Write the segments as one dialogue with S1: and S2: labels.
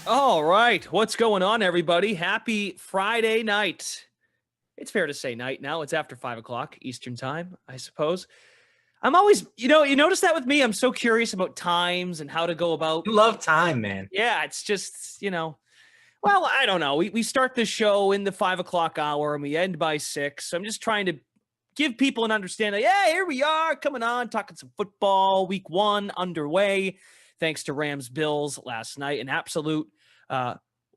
S1: All right. What's going on, everybody? Happy Friday night. It's fair to say night now. It's after 5 o'clock Eastern time, I suppose. I'm always, you notice that with me. I'm so curious about times and how to go about.
S2: You love time, man.
S1: Yeah, it's just, well, I don't know. We start the show in the 5 o'clock hour and we end by 6. So I'm just trying to give people an understanding. Yeah, here we are coming on, talking some football. Week 1 underway. Thanks to Rams Bills last night. An absolute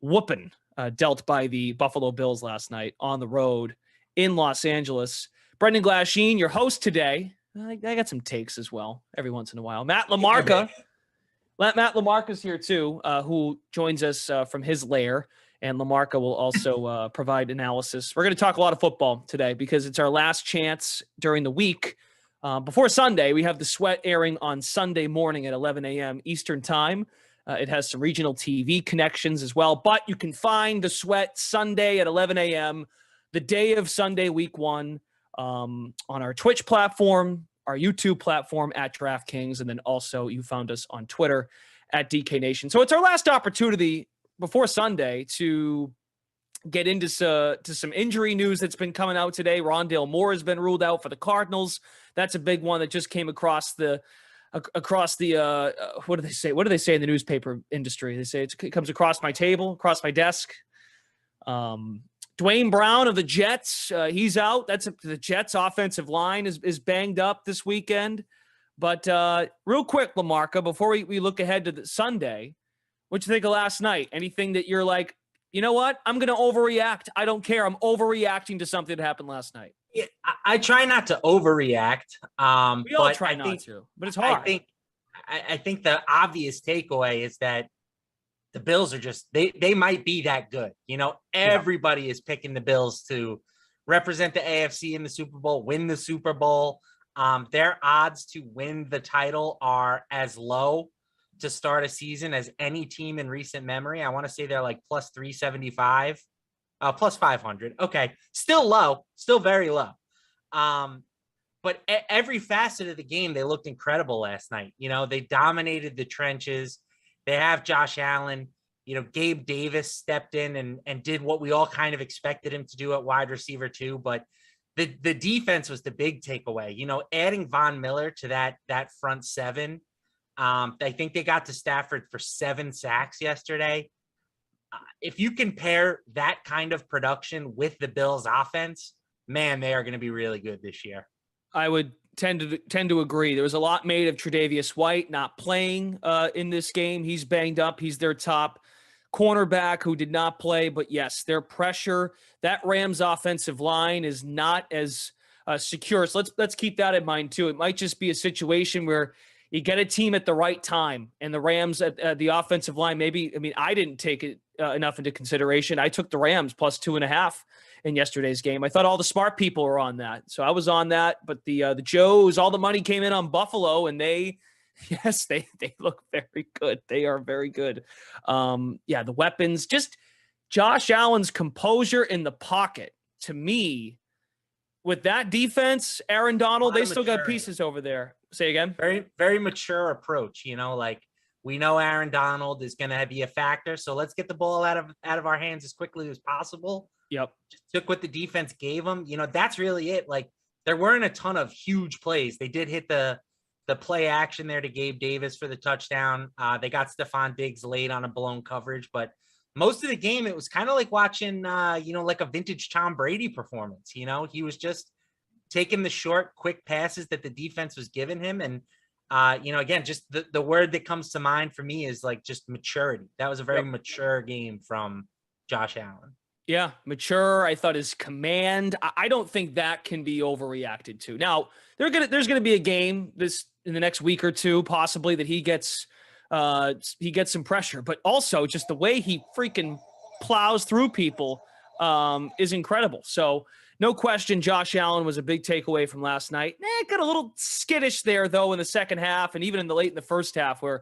S1: whooping dealt by the Buffalo Bills last night on the road in Los Angeles. Brendan Glasheen, your host today. I got some takes as well every once in a while. Matt LaMarca. Matt LaMarca's here too, who joins us from his lair. And LaMarca will also provide analysis. We're going to talk a lot of football today because it's our last chance during the week. Before Sunday, we have the Sweat airing on Sunday morning at 11 a.m. Eastern time. It has some regional TV connections as well. But you can find the Sweat Sunday at 11 a.m., the day of Sunday, week 1, on our Twitch platform, our YouTube platform at DraftKings, and then also you found us on Twitter at DK Nation. So it's our last opportunity before Sunday to get into some injury news that's been coming out today. Rondale Moore has been ruled out for the Cardinals. That's a big one that just came across the what do they say? What do they say in the newspaper industry? They say it comes across my table, across my desk. Dwayne Brown of the Jets, he's out. The Jets offensive line is banged up this weekend. But real quick, LaMarca, before we look ahead to the Sunday, what'd you think of last night? Anything that you're like, you know what? I'm going to overreact. I don't care. I'm overreacting to something that happened last night.
S2: Yeah, I try not to overreact.
S1: We all try not to, but it's hard.
S2: I think the obvious takeaway is that the Bills are just they might be that good. Everybody is picking the Bills to represent the AFC in the Super Bowl, win the Super Bowl. Their odds to win the title are as low to start a season as any team in recent memory. I want to say they're like plus 375, plus 500. Okay. Still low, still very low. But every facet of the game, they looked incredible last night. They dominated the trenches. They have Josh Allen. Gabe Davis stepped in and did what we all kind of expected him to do at wide receiver too. But the defense was the big takeaway. Adding Von Miller to that front seven. I think they got to Stafford for 7 sacks yesterday. If you compare that kind of production with the Bills offense, man, they are going to be really good this year.
S1: I would tend to agree. There was a lot made of Tre'Davious White not playing in this game. He's banged up. He's their top cornerback who did not play. But yes, their pressure, that Rams offensive line is not as secure. So let's keep that in mind too. It might just be a situation where you get a team at the right time, and the Rams at the offensive line. I didn't take it enough into consideration. I took the Rams plus 2.5 in yesterday's game. I thought all the smart people were on that, so I was on that. But the Joes, all the money came in on Buffalo, and they look very good. They are very good. The weapons, just Josh Allen's composure in the pocket. To me, with that defense, Aaron Donald, they still got pieces over there. Say again.
S2: Very, very mature approach. We know Aaron Donald is going to be a factor, so let's get the ball out of our hands as quickly as possible.
S1: Yep. Just
S2: took what the defense gave them. That's really it. Like, there weren't a ton of huge plays. They did hit the play action there to Gabe Davis for the touchdown. They got Stephon Diggs late on a blown coverage, but most of the game, it was kind of like watching, like a vintage Tom Brady performance. He was just taking the short, quick passes that the defense was giving him. And, again, just the word that comes to mind for me is like just maturity. That was a very mature game from Josh Allen.
S1: Yeah, mature. I thought his command. I don't think that can be overreacted to. Now, there's gonna be a game in the next week or two, possibly, that he gets some pressure, but also just the way he freaking plows through people is incredible. So no question, Josh Allen was a big takeaway from last night. Got a little skittish there, though, in the second half and even in the first half where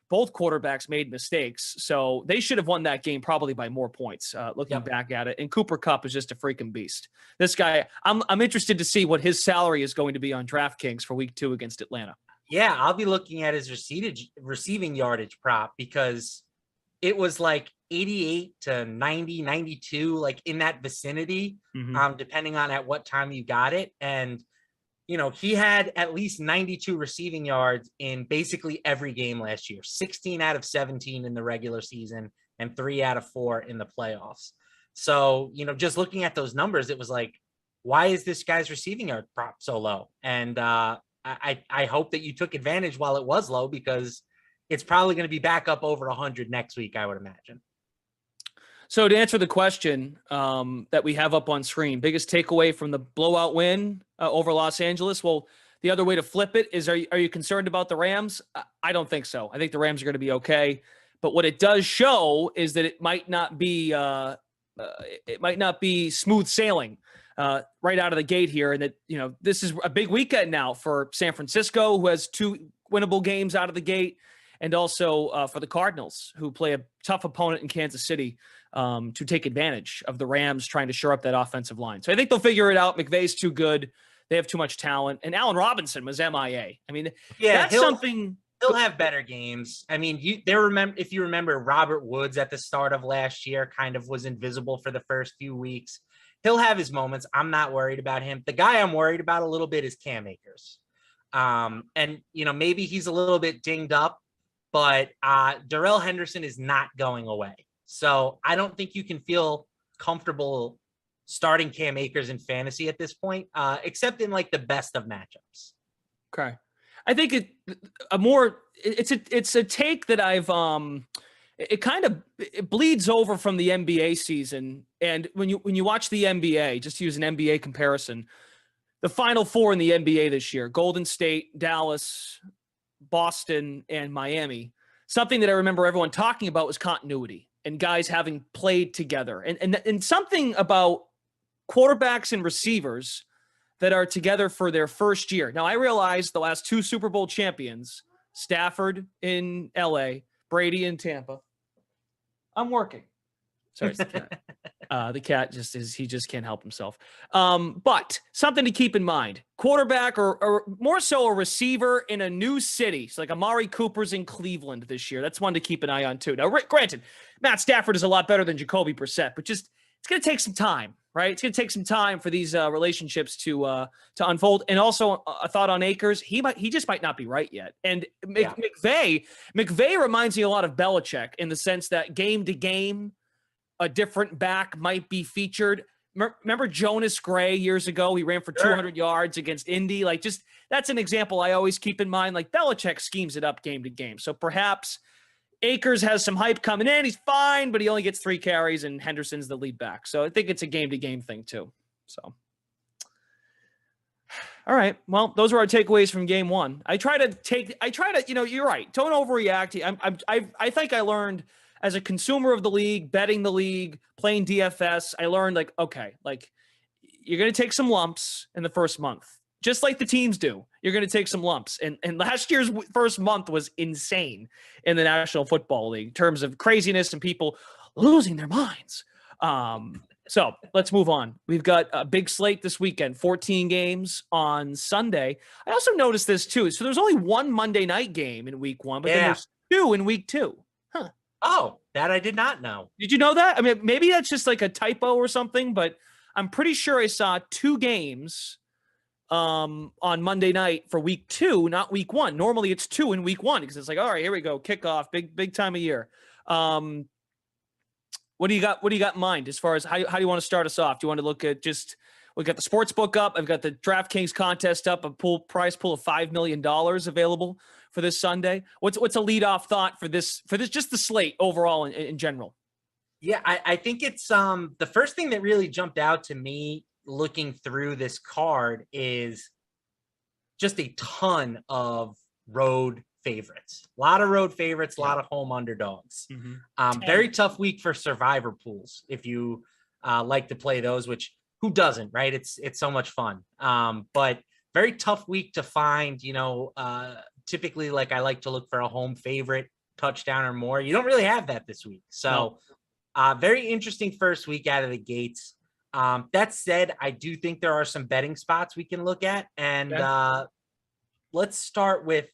S1: both quarterbacks made mistakes. So they should have won that game probably by more points, looking back at it. And Cooper Kupp is just a freaking beast. This guy, I'm interested to see what his salary is going to be on DraftKings for week 2 against Atlanta.
S2: Yeah, I'll be looking at his receiving yardage prop because it was like 88 to 90, 92, like in that vicinity, depending on at what time you got it. And, he had at least 92 receiving yards in basically every game last year, 16 out of 17 in the regular season and 3 out of 4 in the playoffs. So, just looking at those numbers, it was like, why is this guy's receiving yard prop so low? And I hope that you took advantage while it was low, because it's probably going to be back up over 100 next week, I would imagine.
S1: So to answer the question that we have up on screen, biggest takeaway from the blowout win over Los Angeles? Well, the other way to flip it is, are you concerned about the Rams? I don't think so. I think the Rams are going to be okay. But what it does show is that it might not be smooth sailing right out of the gate here, and that this is a big weekend now for San Francisco, who has 2 winnable games out of the gate, and also for the Cardinals, who play a tough opponent in Kansas City, to take advantage of the Rams trying to shore up that offensive line. So I think they'll figure it out. McVay's too good. They have too much talent. And Allen Robinson was MIA. I mean, that's something.
S2: He'll have better games. I mean, if you remember, Robert Woods at the start of last year kind of was invisible for the first few weeks. He'll have his moments. I'm not worried about him. The guy I'm worried about a little bit is Cam Akers. And, maybe he's a little bit dinged up, but Darrell Henderson is not going away. So I don't think you can feel comfortable starting Cam Akers in fantasy at this point, except in like the best of matchups.
S1: Okay. I think it's a take that I've it bleeds over from the NBA season. And when you watch the NBA, just to use an NBA comparison, the Final Four in the NBA this year, Golden State, Dallas, Boston, and Miami, something that I remember everyone talking about was continuity and guys having played together, and something about quarterbacks and receivers that are together for their first year. Now, I realize the last 2 Super Bowl champions, Stafford in LA, Brady in Tampa. I'm working. Sorry, it's the cat. The cat he just can't help himself. But something to keep in mind, quarterback or more so a receiver in a new city. So like Amari Cooper's in Cleveland this year. That's one to keep an eye on too. Now, granted, Matt Stafford is a lot better than Jacoby Brissett, but just it's going to take some time, right? It's going to take some time for these relationships to unfold. And also a thought on Akers, he just might not be right yet. And McVay reminds me a lot of Belichick in the sense that game to game, a different back might be featured. Remember Jonas Gray years ago? He ran for 200 yards against Indy. Like, just that's an example I always keep in mind. Like, Belichick schemes it up game to game. So perhaps Akers has some hype coming in. He's fine, but he only gets 3 carries, and Henderson's the lead back. So I think it's a game to game thing too. So, all right. Well, those are our takeaways from game 1. I try to, you're right. Don't overreact. I think I learned, as a consumer of the league, betting the league, playing DFS, I learned you're going to take some lumps in the first month, just like the teams do. You're going to take some lumps. And last year's first month was insane in the National Football League in terms of craziness and people losing their minds. So let's move on. We've got a big slate this weekend, 14 games on Sunday. I also noticed this too. So there's only 1 Monday night game in week 1, but then there's 2 in week 2. Huh.
S2: Oh, that I did not know.
S1: Did you know that? I mean, maybe that's just like a typo or something, but I'm pretty sure I saw 2 games on Monday night for week 2, not week 1. Normally it's 2 in week 1 because it's like, all right, here we go. Kickoff, big time of year. What do you got in mind as far as how do you want to start us off? Do you want to look at we got the sports book up. I've got the DraftKings contest up, a prize pool of $5 million available for this Sunday. What's a leadoff thought for this, just the slate overall in general?
S2: Yeah, I think it's the first thing that really jumped out to me looking through this card is just a ton of road favorites. A lot of road favorites, a lot of home underdogs. Very tough week for survivor pools if you like to play those, which who doesn't, right? It's so much fun. But very tough week to find, typically, like, I like to look for a home favorite touchdown or more. You don't really have that this week. So very interesting first week out of the gates. That said, I do think there are some betting spots we can look at. And let's start with,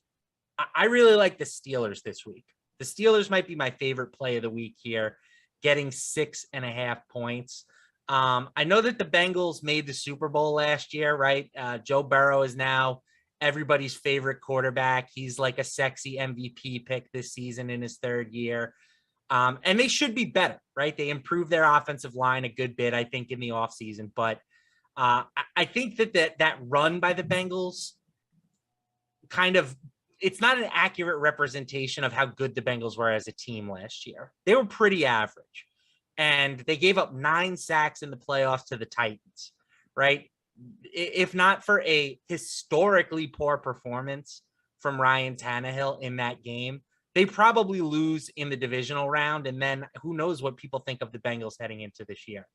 S2: I really like the Steelers this week. The Steelers might be my favorite play of the week here. getting 6.5 points. I know that the Bengals made the Super Bowl last year, right? Joe Burrow is now everybody's favorite quarterback. He's like a sexy MVP pick this season in his third year. And they should be better, right? They improved their offensive line a good bit, I think, in the offseason. But I think that run by the Bengals kind of, it's not an accurate representation of how good the Bengals were as a team last year. They were pretty average. And they gave up 9 sacks in the playoffs to the Titans, right? If not for a historically poor performance from Ryan Tannehill in that game, they probably lose in the divisional round. And then who knows what people think of the Bengals heading into this year.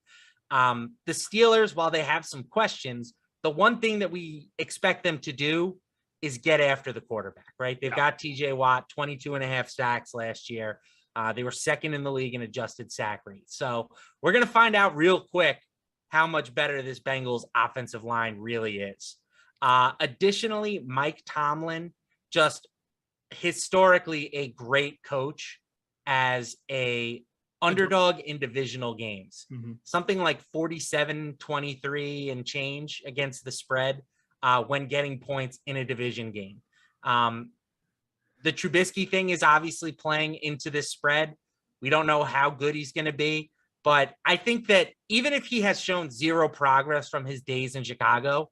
S2: The Steelers, while they have some questions, the one thing that we expect them to do is get after the quarterback, right? They've got TJ Watt, 22.5 sacks last year. They were second in the league in adjusted sack rate. So we're going to find out real quick how much better this Bengals offensive line really is. Additionally, Mike Tomlin, just historically a great coach as a underdog in divisional games. Something like 47-23 and change against the spread when getting points in a division game. The Trubisky thing is obviously playing into this spread. We don't know how good he's going to be, but I think that even if he has shown zero progress from his days in Chicago,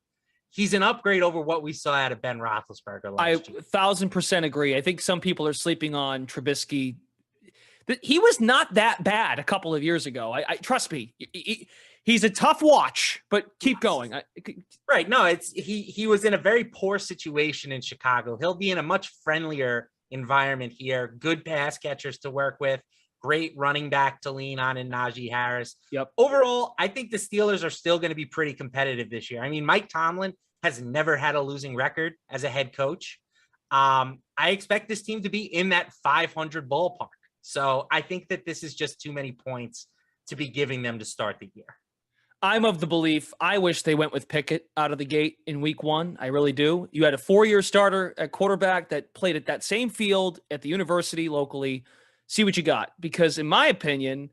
S2: he's an upgrade over what we saw out of Ben Roethlisberger last year.
S1: 1,000% agree. I think some people are sleeping on Trubisky. He was not that bad a couple of years ago. I trust me. He's a tough watch, but keep going.
S2: Right. No, he was in a very poor situation in Chicago. He'll be in a much friendlier environment here. Good pass catchers to work with. Great running back to lean on in Najee Harris.
S1: Yep.
S2: Overall, I think the Steelers are still going to be pretty competitive this year. I mean, Mike Tomlin has never had a losing record as a head coach. I expect this team to be in that 500 ballpark. So I think that this is just too many points to be giving them to start the year.
S1: I'm of the belief, I wish they went with Pickett out of the gate in week 1. I really do. You had a 4-year starter at quarterback that played at that same field at the university locally. See what you got. Because in my opinion,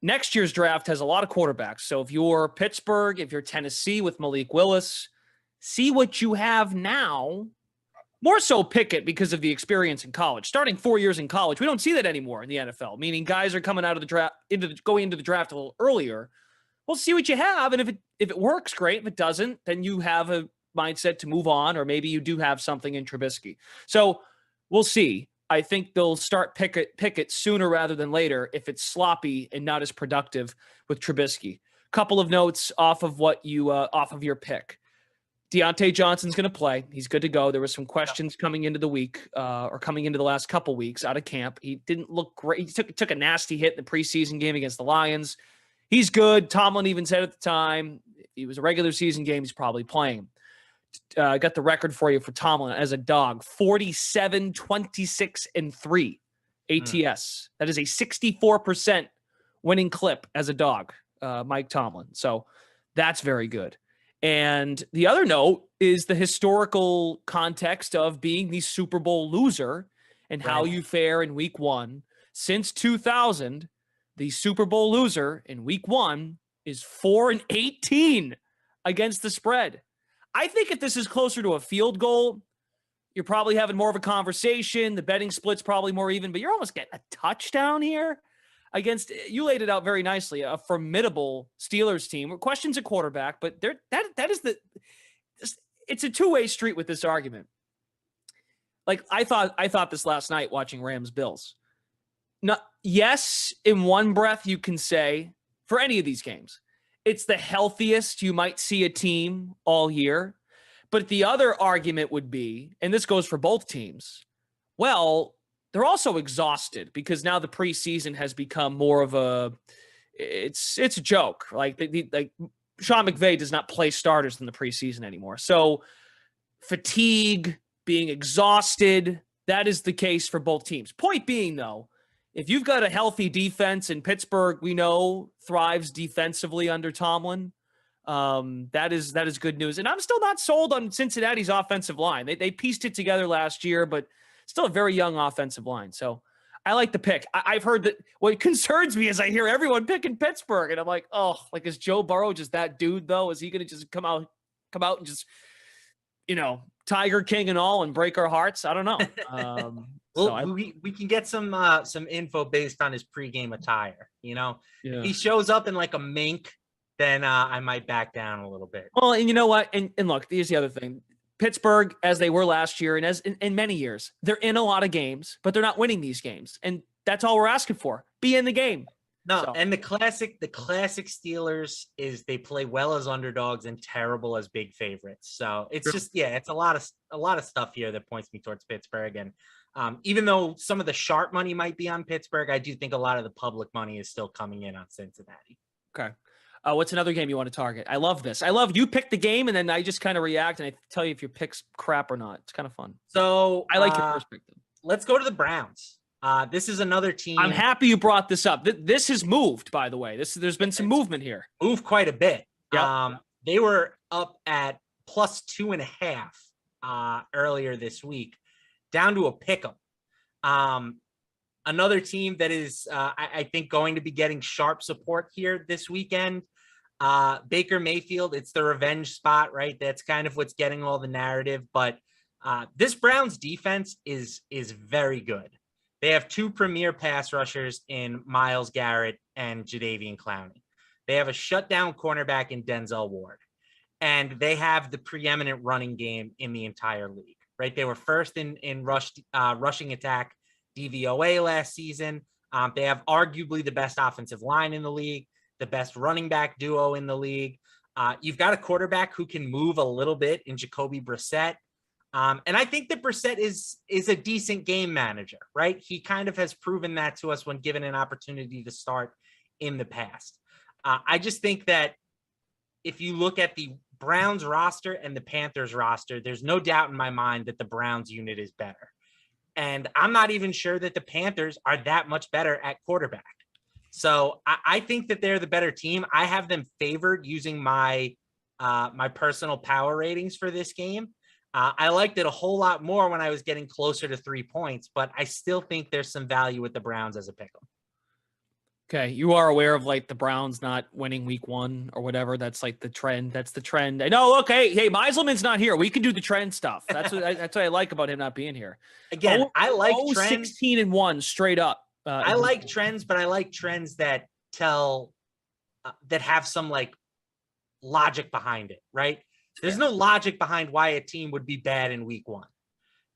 S1: next year's draft has a lot of quarterbacks. So if you're Pittsburgh, if you're Tennessee with Malik Willis, see what you have now. More so Pickett because of the experience in college. Starting 4 years in college, we don't see that anymore in the NFL, meaning guys are coming out of the draft, going into the draft a little earlier. We'll see what you have, and if it works, great. If it doesn't, then you have a mindset to move on, or maybe you do have something in Trubisky. So we'll see. I think they'll start Pickett sooner rather than later if it's sloppy and not as productive with Trubisky. Couple of notes off of off of your pick. Deontay Johnson's going to play. He's good to go. There were some questions coming into the week or coming into the last couple weeks out of camp. He didn't look great. He took a nasty hit in the preseason game against the Lions. He's good. Tomlin even said at the time, if he was a regular season game, he's probably playing. I got the record for you for Tomlin as a dog, 47, 26, and 3 ATS. That is a 64% winning clip as a dog, Mike Tomlin. So that's very good. And the other note is the historical context of being the Super Bowl loser and how you fare in week 1. Since 2000, the Super Bowl loser in week 1 is 4-18 against the spread. I think if this is closer to a field goal, you're probably having more of a conversation. The betting split's probably more even, but you're almost getting a touchdown here against, you laid it out very nicely, a formidable Steelers team. Questions at quarterback, but that is it's a two-way street with this argument. Like I thought this last night watching Rams Bills. No, yes, in one breath you can say for any of these games, it's the healthiest you might see a team all year. But the other argument would be, and this goes for both teams, well, they're also exhausted because now the preseason has become more of it's a joke. Like Sean McVay does not play starters in the preseason anymore. So fatigue, being exhausted, that is the case for both teams. Point being, though, if you've got a healthy defense, and Pittsburgh, we know, thrives defensively under Tomlin, that is good news. And I'm still not sold on Cincinnati's offensive line. They pieced it together last year, but still a very young offensive line. So I like the pick. I've heard that what concerns me is I hear everyone picking Pittsburgh, and I'm like, oh, like is Joe Burrow just that dude though? Is he going to just come out and just, Tiger King and all and break our hearts? I don't know.
S2: We can get some info based on his pregame attire. If he shows up in like a mink, then I might back down a little bit.
S1: Well, and you know what? And look, here's the other thing. Pittsburgh, as they were last year and as in many years, they're in a lot of games, but they're not winning these games. And that's all we're asking for. Be in the game.
S2: And the classic Steelers is they play well as underdogs and terrible as big favorites. So it's just, it's a lot of stuff here that points me towards Pittsburgh. And even though some of the sharp money might be on Pittsburgh, I do think a lot of the public money is still coming in on Cincinnati.
S1: Okay. What's another game you want to target? I love this. I love you pick the game and then I just kind of react and I tell you if your pick's crap or not. It's kind of fun.
S2: So
S1: I like your perspective.
S2: Let's go to the Browns. This is another team.
S1: I'm happy you brought this up. This has moved, by the way. There's been some movement here.
S2: Moved quite a bit.
S1: Yep.
S2: They were up at plus 2.5 earlier this week, down to a pick 'em. Another team that is, I think, going to be getting sharp support here this weekend. Baker Mayfield, it's the revenge spot, right? That's kind of what's getting all the narrative. But this Browns defense is very good. They have two premier pass rushers in Myles Garrett and Jadeveon Clowney. They have a shutdown cornerback in Denzel Ward. And they have the preeminent running game in the entire league, right? They were first in rushing attack DVOA last season. They have arguably the best offensive line in the league, the best running back duo in the league. You've got a quarterback who can move a little bit in Jacoby Brissett. And I think that Brissett is a decent game manager, right? He kind of has proven that to us when given an opportunity to start in the past. I just think that if you look at the Browns roster and the Panthers roster, there's no doubt in my mind that the Browns unit is better. And I'm not even sure that the Panthers are that much better at quarterback. So I think that they're the better team. I have them favored using my personal power ratings for this game. I liked it a whole lot more when I was getting closer to 3 points, but I still think there's some value with the Browns as a pick 'em.
S1: Okay, you are aware of like the Browns not winning week 1 or whatever. That's like the trend. That's the trend. I know. Okay, hey, Meiselman's not here. We can do the trend stuff. That's what I like about him not being here.
S2: Again, I like trends.
S1: 16-1 straight up.
S2: I like trends, but I like trends that that have some like logic behind it, right? There's no logic behind why a team would be bad in week 1,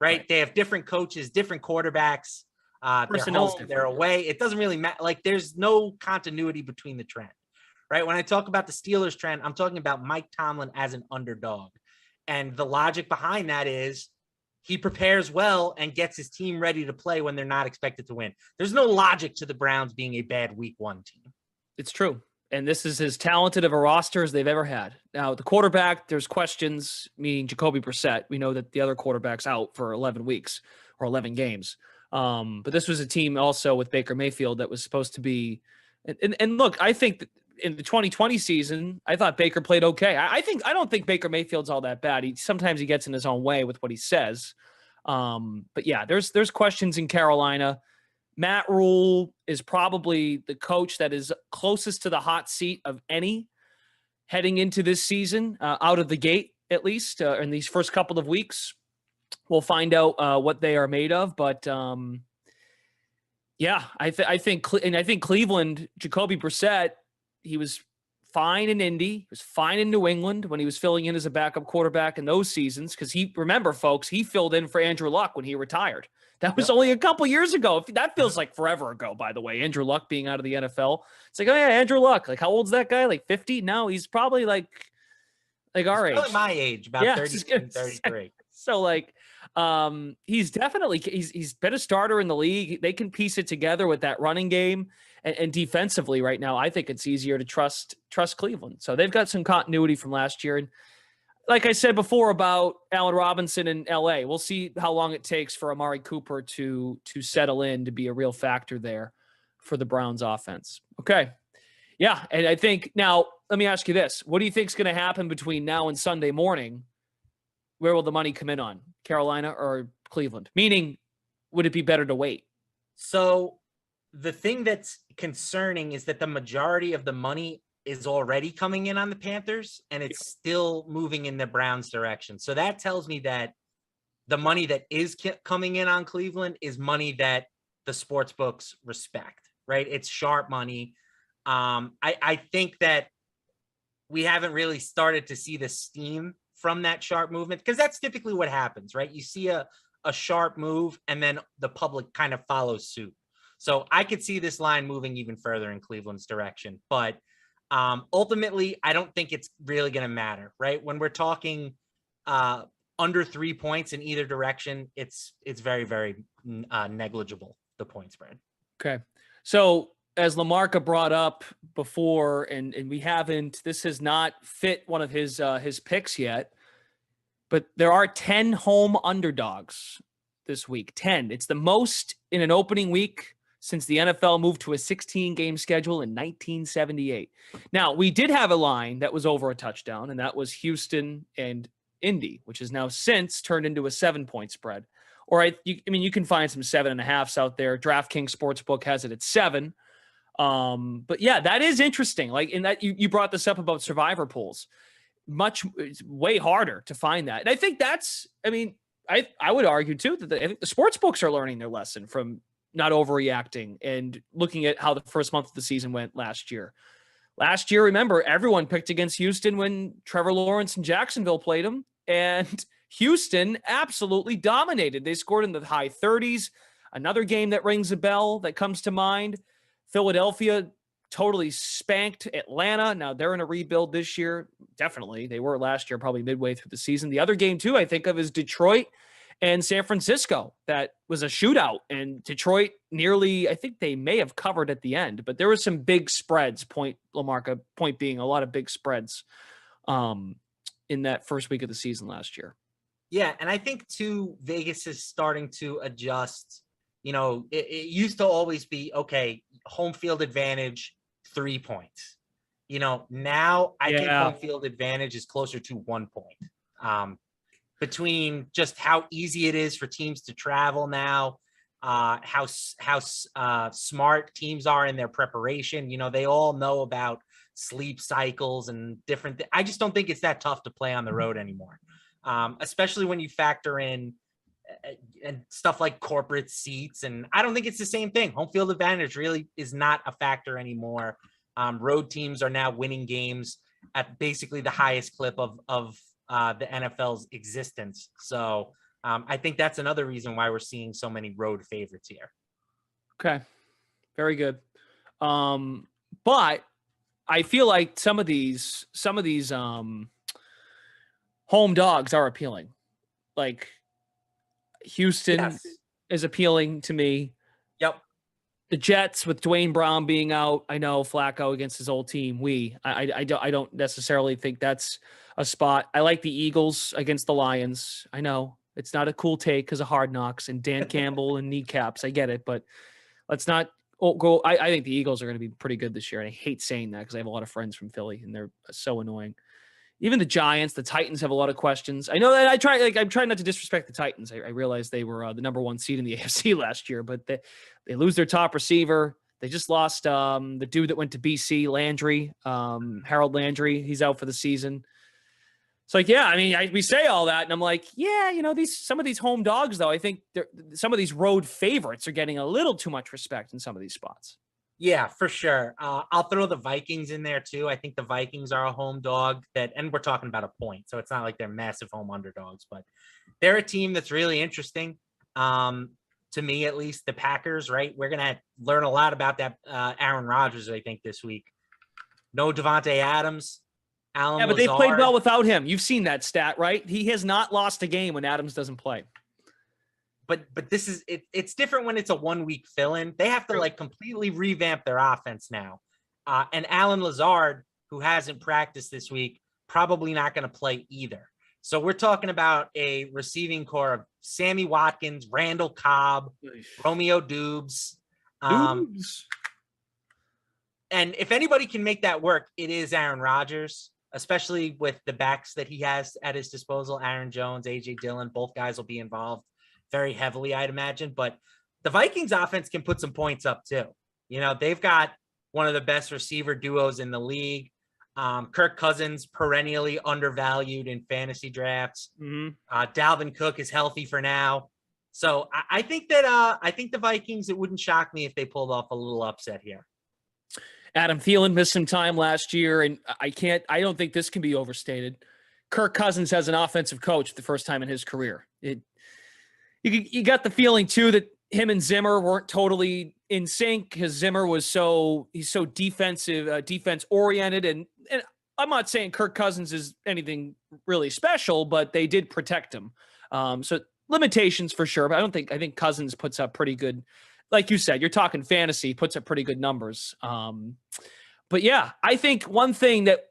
S2: right? They have different coaches, different quarterbacks. They're home, they're away. It doesn't really matter. Like there's no continuity between the trend, right? When I talk about the Steelers trend, I'm talking about Mike Tomlin as an underdog. And the logic behind that is he prepares well and gets his team ready to play when they're not expected to win. There's no logic to the Browns being a bad week 1 team.
S1: It's true. And this is as talented of a roster as they've ever had. Now, the quarterback, there's questions, meaning Jacoby Brissett. We know that the other quarterback's out for 11 weeks or 11 games. But this was a team also with Baker Mayfield that was supposed to be and look, I think that in the 2020 season, I thought Baker played okay. I don't think Baker Mayfield's all that bad. Sometimes he gets in his own way with what he says. But yeah, there's questions in Carolina. Matt Rule is probably the coach that is closest to the hot seat of any heading into this season, out of the gate, at least in these first couple of weeks. We'll find out what they are made of, but yeah, I think Cleveland, Jacoby Brissett, he was fine in Indy, he was fine in New England when he was filling in as a backup quarterback in those seasons. Because remember, folks, he filled in for Andrew Luck when he retired. That was only a couple years ago. That feels like forever ago, by the way. Andrew Luck being out of the NFL. It's like, oh yeah, Andrew Luck. Like, how old's that guy? Like 50? No, he's probably like our age.
S2: Probably my age, about 32, 33.
S1: So like, he's definitely he's been a starter in the league. They can piece it together with that running game and defensively right now. I think it's easier to trust Cleveland. So they've got some continuity from last year. And like I said before about Allen Robinson in LA, we'll see how long it takes for Amari Cooper to settle in to be a real factor there for the Browns offense. Okay. Yeah. And I think now, let me ask you this. What do you think is going to happen between now and Sunday morning? Where will the money come in on? Carolina or Cleveland? Meaning, would it be better to wait?
S2: So the thing that's concerning is that the majority of the money is already coming in on the Panthers, and it's still moving in the Browns' direction. So that tells me that the money that is coming in on Cleveland is money that the sports books respect, right? It's sharp money. I think that we haven't really started to see the steam from that sharp movement, because that's typically what happens, right? You see a sharp move and then the public kind of follows suit. So I could see this line moving even further in Cleveland's direction, but ultimately, I don't think it's really going to matter, right? When we're talking under 3 points in either direction, it's very, very negligible, the point spread.
S1: Okay. So as Lamarca brought up before, and this has not fit one of his picks yet, but there are 10 home underdogs this week. 10. It's the most in an opening week since the NFL moved to a 16-game schedule in 1978. Now, we did have a line that was over a touchdown, and that was Houston and Indy, which has now since turned into a 7-point spread. Or you can find some 7.5s out there. DraftKings Sportsbook has it at 7. But yeah, that is interesting. Like in that you brought this up about survivor pools. It's way harder to find that. And I think I would argue too that I think the sports books are learning their lesson from not overreacting and looking at how the first month of the season went last year. Last year, remember, everyone picked against Houston when Trevor Lawrence and Jacksonville played them, and Houston absolutely dominated. They scored in the high 30s. Another game that rings a bell that comes to mind, Philadelphia totally spanked Atlanta. Now they're in a rebuild this year. Definitely. They were last year, probably midway through the season. The other game too, I think of, is Detroit and San Francisco. That was a shootout, and Detroit I think they may have covered at the end, but there were some big spreads. Point being a lot of big spreads in that first week of the season last year.
S2: Yeah. And I think too, Vegas is starting to adjust. It used to always be, okay, home field advantage, 3 points. Now I think home field advantage is closer to 1 point. Between just how easy it is for teams to travel now, how smart teams are in their preparation. They all know about sleep cycles and different I just don't think it's that tough to play on the road anymore, especially when you factor in and stuff like corporate seats. And I don't think it's the same thing. Home field advantage really is not a factor anymore. Road teams are now winning games at basically the highest clip of the NFL's existence. So I think that's another reason why we're seeing so many road favorites here.
S1: Okay. Very good. But I feel like some of these home dogs are appealing. Like Houston is appealing to me.
S2: Yep.
S1: The Jets with Dwayne Brown being out, I know Flacco against his old team. I don't necessarily think that's a spot. I like the Eagles against the Lions. I know it's not a cool take because of Hard Knocks and Dan Campbell and kneecaps. I get it, but let's not go. I think the Eagles are going to be pretty good this year. And I hate saying that because I have a lot of friends from Philly and they're so annoying. Even the Giants, the Titans have a lot of questions. I know that I'm trying not to disrespect the Titans. I realized they were the number 1 seed in the AFC last year, but they lose their top receiver. They just lost the dude that went to BC, Landry, Harold Landry. He's out for the season. It's like, yeah, we say all that, and I'm like, yeah, some of these home dogs, though, I think some of these road favorites are getting a little too much respect in some of these spots.
S2: Yeah, for sure. I'll throw the Vikings in there too. I think the Vikings are a home dog and we're talking about a point, so it's not like they're massive home underdogs, but they're a team that's really interesting. To me, at least, the Packers, right? We're going to learn a lot about that Aaron Rodgers, I think, this week. No Devontae Adams. Alan
S1: but
S2: Lazard.
S1: they played well without him. You've seen that stat, right? He has not lost a game when Adams doesn't play.
S2: But this is it's different when it's a 1 week fill-in. They have to completely revamp their offense now. And Alan Lazard, who hasn't practiced this week, probably not going to play either. So we're talking about a receiving core of Sammy Watkins, Randall Cobb, Romeo Dubes. And if anybody can make that work, it is Aaron Rodgers, especially with the backs that he has at his disposal. Aaron Jones, A.J. Dillon, both guys will be involved very heavily, I'd imagine. But the Vikings offense can put some points up too. You know, they've got one of the best receiver duos in the league. Kirk Cousins, perennially undervalued in fantasy drafts. Dalvin Cook is healthy for now. So I think that I think the Vikings, it wouldn't shock me if they pulled off a little upset here.
S1: Adam Thielen missed some time last year, and I don't think this can be overstated. Kirk Cousins has an offensive coach the first time in his career. You got the feeling too that him and Zimmer weren't totally in sync because Zimmer was he's so defense oriented, and I'm not saying Kirk Cousins is anything really special, but they did protect him. So limitations for sure, but I think Cousins puts up pretty good. Like you said, you're talking fantasy, puts up pretty good numbers. But yeah, I think one thing that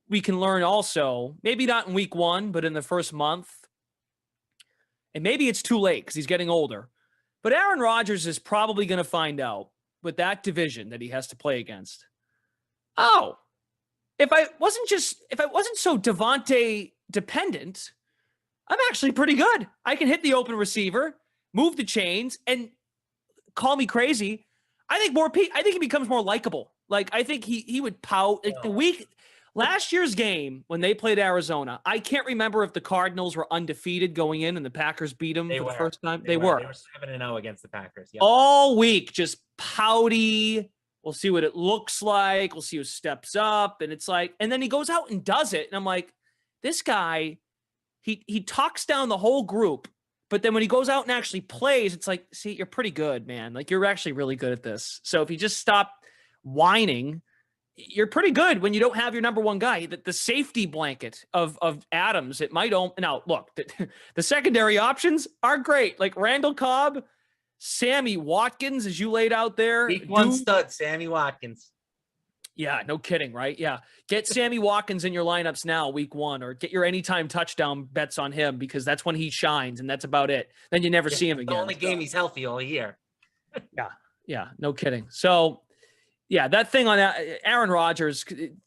S1: we can learn also, maybe not in week 1, but in the first month, and maybe it's too late because he's getting older, but Aaron Rodgers is probably going to find out with that division that he has to play against. Oh, if I wasn't so Devontae dependent, I'm actually pretty good. I can hit the open receiver, move the chains, and call me crazy. I think he becomes more likable. Like, I think he would pout. Like last year's game when they played Arizona, I can't remember if the Cardinals were undefeated going in and the Packers beat them for the first time. They were
S2: 7-0 against the Packers. Yep.
S1: All week, just pouty. We'll see what it looks like. We'll see who steps up. And it's like, and then he goes out and does it. And I'm like, this guy, he talks down the whole group. But then when he goes out and actually plays, it's like, see, you're pretty good, man. Like, you're actually really good at this. So if you just stop whining, you're pretty good when you don't have your number one guy. The safety blanket of Adams, it might own. Now, look, the secondary options are great. Like Randall Cobb, Sammy Watkins, as you laid out there.
S2: Week 1 stud, Sammy Watkins.
S1: Yeah, no kidding, right? Yeah. Get Sammy Watkins in your lineups now, week 1, or get your anytime touchdown bets on him because that's when he shines, and that's about it. Then you never see him again.
S2: The only game he's healthy all year.
S1: Yeah, no kidding. So, yeah, that thing on Aaron Rodgers,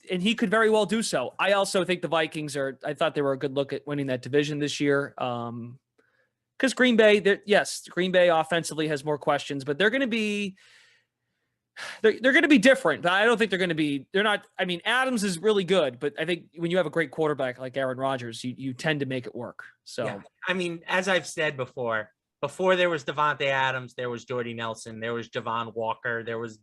S1: and he could very well do so. I also think the Vikings I thought they were a good look at winning that division this year. Because Green Bay, Green Bay offensively has more questions, but they're going to be different. But I don't think they're not. I mean, Adams is really good, but I think when you have a great quarterback like Aaron Rodgers, you tend to make it work. So, yeah.
S2: I mean, as I've said before there was Devontae Adams, there was Jordy Nelson, there was Javon Walker, there was,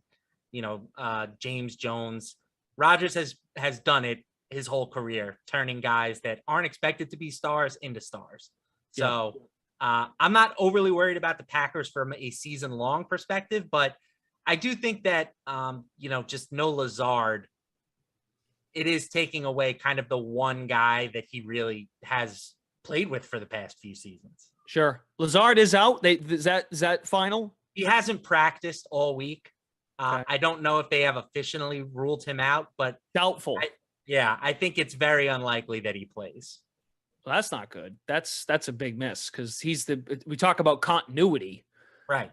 S2: James Jones. Rodgers has done it his whole career, turning guys that aren't expected to be stars into stars. So I'm not overly worried about the Packers from a season-long perspective, but I do think that, just no Lazard, it is taking away kind of the one guy that he really has played with for the past few seasons.
S1: Sure. Lazard is out. Is that final?
S2: He hasn't practiced all week.
S1: Okay.
S2: I don't know if they have officially ruled him out, but
S1: doubtful.
S2: I think it's very unlikely that he plays.
S1: Well, that's not good. That's a big miss because we talk about continuity.
S2: Right.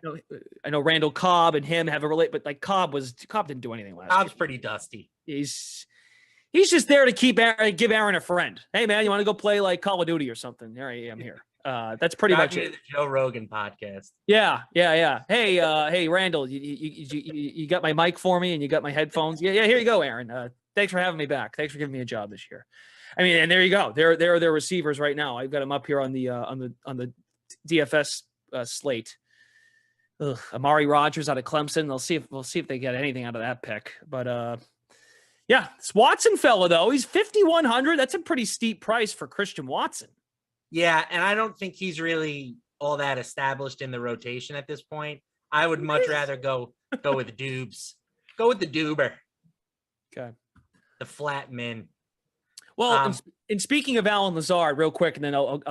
S1: I know Randall Cobb and him have a relate, but like Cobb didn't do anything last year.
S2: Cobb's pretty dusty.
S1: He's just there to give Aaron a friend. Hey man, you want to go play like Call of Duty or something? There I am here. That's pretty much it.
S2: The Joe Rogan podcast.
S1: Yeah. Hey, Randall, you got my mic for me and you got my headphones. Yeah. Here you go, Aaron. Thanks for having me back. Thanks for giving me a job this year. I mean, and there you go. There are their receivers right now. I've got them up here on the DFS slate. Ugh, Amari Rodgers out of Clemson. We'll see if they get anything out of that pick. But yeah, this Watson fella though, he's 5,100. That's a pretty steep price for Christian Watson.
S2: Yeah, and I don't think he's really all that established in the rotation at this point. I would much rather go with Dubes. Go with the Duber.
S1: Okay.
S2: The flat min.
S1: Well, and speaking of Alan Lazard, real quick, and then I'll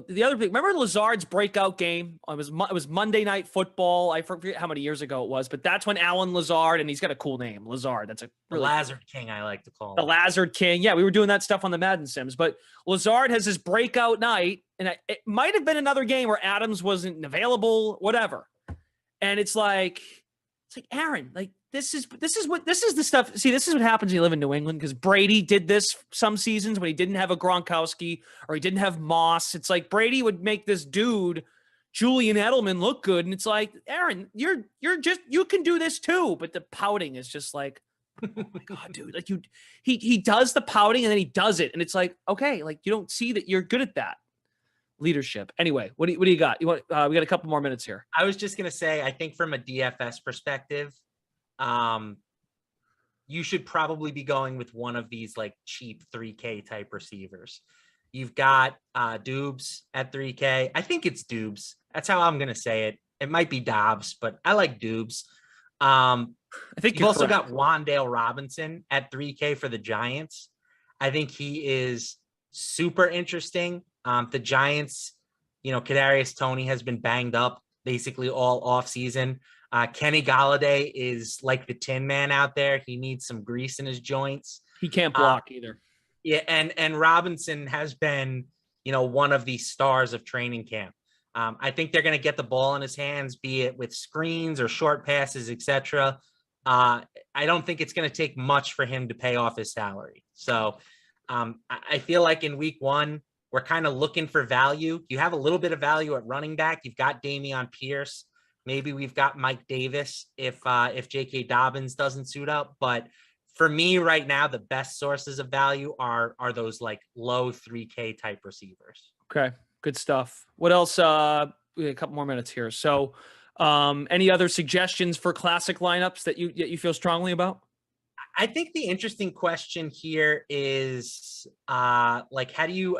S1: the other thing. Remember Lazard's breakout game? It was Monday Night Football. I forget how many years ago it was, but that's when Alan Lazard, and he's got a cool name, Lazard. That's a really
S2: Lazard King, I like to call him.
S1: The Lazard King. Yeah, we were doing that stuff on the Madden Sims, but Lazard has his breakout night, and it might have been another game where Adams wasn't available, whatever. And it's like Aaron, like. This is the stuff. See, this is what happens when you live in New England because Brady did this some seasons when he didn't have a Gronkowski or he didn't have Moss. It's like Brady would make this dude Julian Edelman look good. And it's like, Aaron, you can do this too. But the pouting is just like, oh my God, dude. Like he does the pouting and then he does it. And it's like, okay, like you don't see that you're good at that leadership. Anyway, what do you got? You want, we got a couple more minutes here.
S2: I was just going to say, I think from a DFS perspective, you should probably be going with one of these like cheap 3K type receivers. You've got Dubes at 3K. I think it's Dubes. That's how I'm going to say it. It might be Dobbs, but I like Dubes. I think you've also got Rondale Robinson at 3K for the Giants. I think he is super interesting. The Giants, Kadarius Toney has been banged up basically all offseason. Kenny Golladay is like the Tin Man out there. He needs some grease in his joints.
S1: He can't block either.
S2: Yeah, and Robinson has been, one of the stars of training camp. I think they're going to get the ball in his hands, be it with screens or short passes, etc. I don't think it's going to take much for him to pay off his salary. So I feel like in week one, we're kind of looking for value. You have a little bit of value at running back. You've got Dameon Pierce. Maybe we've got Mike Davis if J.K. Dobbins doesn't suit up. But for me right now, the best sources of value are those like low 3K type receivers.
S1: Okay, good stuff. What else? We got a couple more minutes here. So any other suggestions for classic lineups that you feel strongly about?
S2: I think the interesting question here is how do you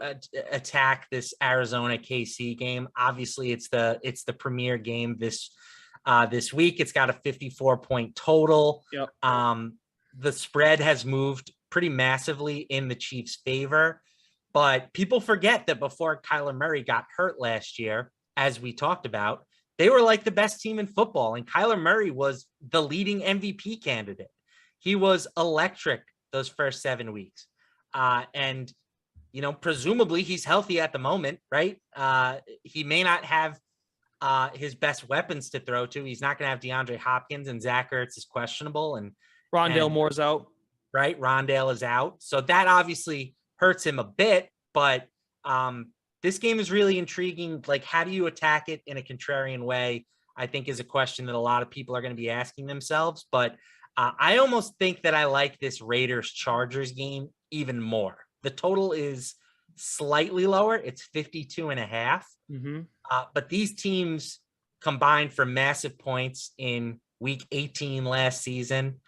S2: attack this Arizona KC game? Obviously, it's the premier game this week. It's got a 54-point total.
S1: Yep.
S2: The spread has moved pretty massively in the Chiefs' favor, but people forget that before Kyler Murray got hurt last year, as we talked about, they were like the best team in football, and Kyler Murray was the leading MVP candidate. He was electric those first 7 weeks. And, presumably he's healthy at the moment, right? He may not have his best weapons to throw to. He's not going to have DeAndre Hopkins, and Zach Ertz is questionable. And
S1: Rondale Moore's out.
S2: Right. Rondale is out. So that obviously hurts him a bit. But this game is really intriguing. Like, how do you attack it in a contrarian way, I think is a question that a lot of people are going to be asking themselves. But I almost think that I like this Raiders-Chargers game even more. The total is slightly lower. It's 52.5.
S1: Mm-hmm.
S2: But these teams combined for massive points in week 18 last season.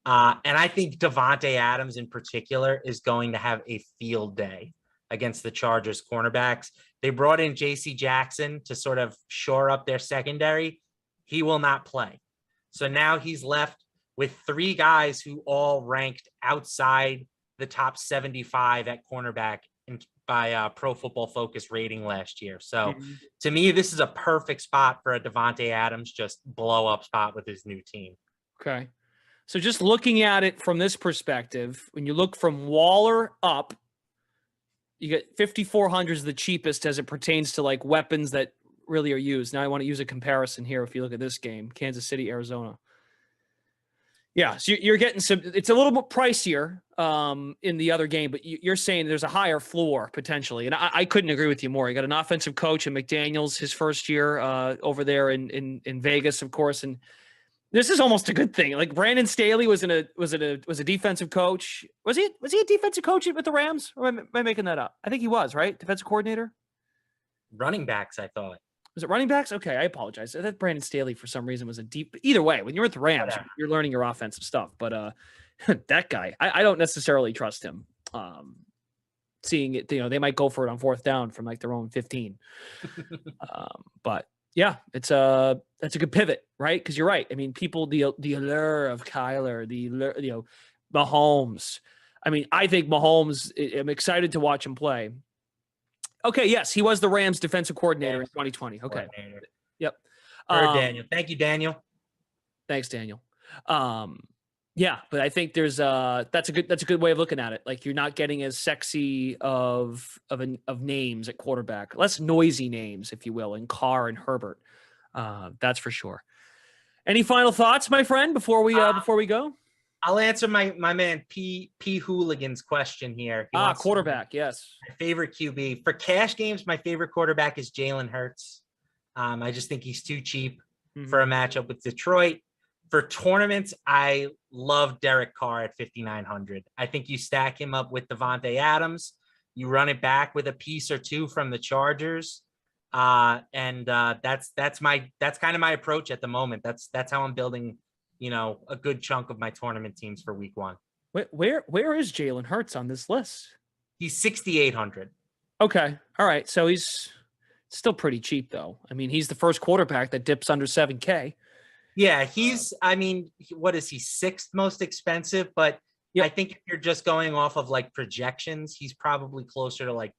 S2: And I think Davante Adams in particular is going to have a field day against the Chargers cornerbacks. They brought in J.C. Jackson to sort of shore up their secondary. He will not play. So now he's left with three guys who all ranked outside the top 75 at cornerback by Pro Football Focus rating last year. So to me, this is a perfect spot for a Davante Adams just blow up spot with his new team.
S1: Okay. So just looking at it from this perspective, when you look from Waller up, you get 5,400 is the cheapest as it pertains to like weapons that really are used. Now I want to use a comparison here. If you look at this game, Kansas City, Arizona. Yeah, so you're getting some. It's a little bit pricier in the other game, but you're saying there's a higher floor potentially, and I couldn't agree with you more. You got an offensive coach in McDaniels, his first year over there in Vegas, of course, and this is almost a good thing. Like Brandon Staley was a defensive coach. Was he a defensive coach with the Rams? Or am I making that up? I think he was, right? Defensive coordinator.
S2: Running backs, I thought.
S1: Was it running backs? Okay, I apologize. That Brandon Staley, for some reason, was a deep. Either way, when you're with the Rams, you're learning your offensive stuff. But that guy, I don't necessarily trust him. Seeing it, they might go for it on fourth down from like their own 15. But yeah, that's a good pivot, right? Because you're right. I mean, people, the allure of Kyler, Mahomes. I mean, I think Mahomes. I'm excited to watch him play. Okay, yes, he was the Rams defensive coordinator in 2020. Okay. Yep.
S2: Daniel. Thank you, Daniel.
S1: Thanks, Daniel. Yeah, but I think there's that's a good way of looking at it. Like you're not getting as sexy of names at quarterback, less noisy names, if you will, in Carr and Herbert. That's for sure. Any final thoughts, my friend, before we go?
S2: I'll answer my man P Hooligan's question here.
S1: Quarterback, yes.
S2: My favorite QB for cash games. My favorite quarterback is Jalen Hurts. I just think he's too cheap for a matchup with Detroit. For tournaments, I love Derek Carr at 5,900. I think you stack him up with Devontae Adams. You run it back with a piece or two from the Chargers. That's kind of my approach at the moment. That's how I'm building, a good chunk of my tournament teams for week 1.
S1: Where is Jalen Hurts on this list?
S2: He's 6,800.
S1: Okay. All right. So he's still pretty cheap though. I mean, he's the first quarterback that dips under 7K.
S2: Yeah, what is he, 6th most expensive? But I think if you're just going off of like projections, he's probably closer to like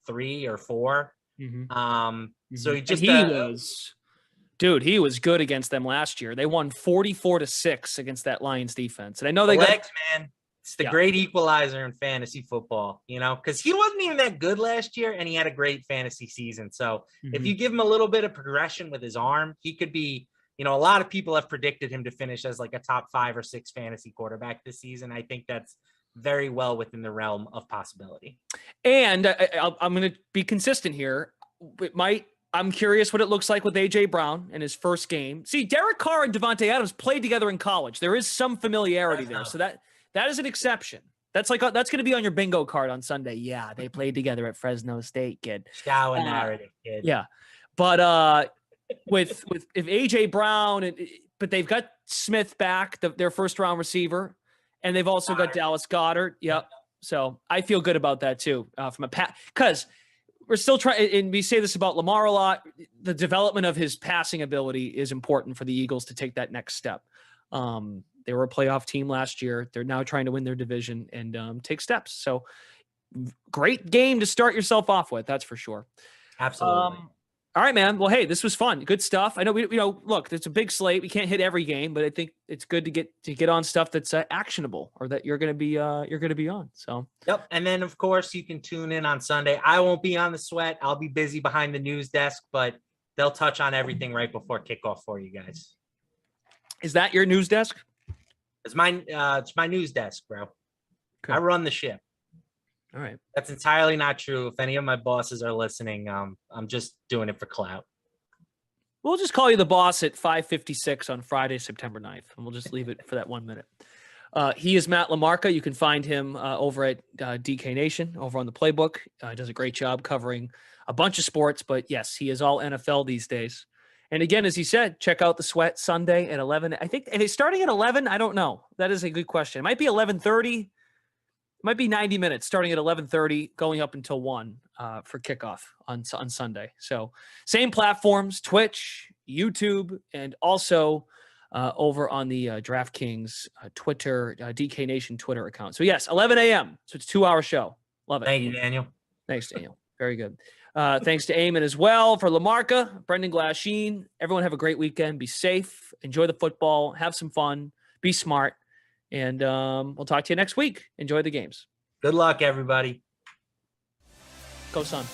S2: 3 or 4. So
S1: he was good against them last year. They won 44-6 against that Lions defense. And I know
S2: man. It's the great equalizer in fantasy football, because he wasn't even that good last year and he had a great fantasy season. So if you give him a little bit of progression with his arm, he could be, a lot of people have predicted him to finish as like a top 5 or 6 fantasy quarterback this season. I think that's very well within the realm of possibility.
S1: And I'm going to be consistent here. I'm curious what it looks like with A.J. Brown in his first game. See, Derek Carr and Devontae Adams played together in college. There is some familiarity there. So that is an exception. That's going to be on your bingo card on Sunday. Yeah, they played together at Fresno State, kid.
S2: Shower narrative, kid.
S1: Yeah. But with if A.J. Brown, but they've got Smith back, their first round receiver, and they've also got Dallas Goedert. Yep. So I feel good about that too. Because we're still trying, and we say this about Lamar a lot, the development of his passing ability is important for the Eagles to take that next step. They were a playoff team last year. They're now trying to win their division and take steps. So great game to start yourself off with. That's for sure.
S2: Absolutely.
S1: All right, man. Well, hey, this was fun. Good stuff. I know look, it's a big slate. We can't hit every game, but I think it's good to get on stuff that's actionable or that you're going to be on. So,
S2: yep. And then of course you can tune in on Sunday. I won't be on the sweat. I'll be busy behind the news desk, but they'll touch on everything right before kickoff for you guys.
S1: Is that your news desk?
S2: It's my news desk, bro. Okay. I run the ship.
S1: All right.
S2: That's entirely not true. If any of my bosses are listening, I'm just doing it for clout.
S1: We'll just call you the boss at 5:56 on Friday, September 9th, and we'll just leave it for that 1 minute. He is Matt LaMarca. You can find him over at DK Nation, over on the Playbook. He does a great job covering a bunch of sports, but yes, he is all NFL these days. And again, as he said, check out the Sweat Sunday at 11. I think, are they starting at 11? I don't know. That is a good question. It might be 11:30. It might be 90 minutes, starting at 11:30, going up until 1 for kickoff on Sunday. So same platforms, Twitch, YouTube, and also over on the DraftKings Twitter, DK Nation Twitter account. So yes, 11 a.m. So it's a 2-hour show. Love it.
S2: Thank you, Daniel.
S1: Thanks, Daniel. Very good. Thanks to Eamon as well. For LaMarca, Brendan Glasheen, everyone have a great weekend. Be safe. Enjoy the football. Have some fun. Be smart. And we'll talk to you next week. Enjoy the games.
S2: Good luck, everybody.
S1: Go Sun.